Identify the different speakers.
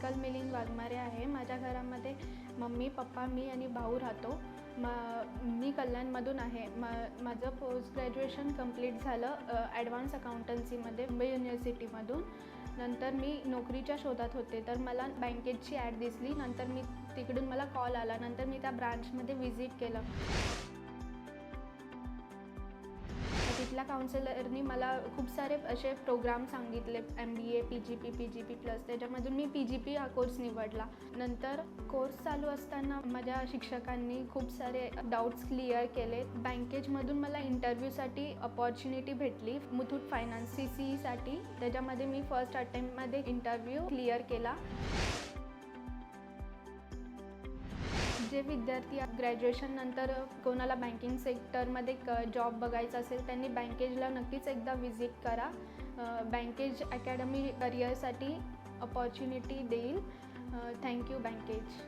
Speaker 1: विशाल मिलिंद वाघमारे आहे. माझ्या घरामध्ये मम्मी, पप्पा, मी आणि भाऊ राहतो. मी कल्याणमधून आहे. माझं पोस्ट ग्रॅज्युएशन कंप्लीट झालं ॲडव्हान्स अकाउंटन्सीमध्ये मुंबई युनिव्हर्सिटीमधून. नंतर मी नोकरीच्या शोधात होते, तर मला बँकेची ॲड दिसली. नंतर तिकडून मला कॉल आला. नंतर मी त्या ब्रांचमध्ये व्हिजिट केलं. तिथल्या काउन्सिलरनी मला खूप सारे असे प्रोग्राम सांगितले, MBA, PGP प्लस. त्याच्यामधून मी PGP हा कोर्स निवडला. नंतर कोर्स चालू असताना माझ्या शिक्षकांनी खूप सारे डाऊट्स क्लिअर केले. बँकेजमधून मला इंटरव्ह्यूसाठी अपॉर्च्युनिटी भेटली मुथूट फायनान्स CCEसाठी. त्याच्यामध्ये मी फर्स्ट अटेम्प्टमध्ये इंटरव्ह्यू क्लिअर केला. जे विद्यार्थी ग्रॅज्युएशन नंतर कोणाला बँकिंग सेक्टरमध्ये जॉब बघायचा असेल त्यांनी बँकेजला नक्कीच एकदा व्हिजिट करा. बँकेज अकॅडमी करिअरसाठी अपॉर्च्युनिटी देईल. थँक्यू बँकेज.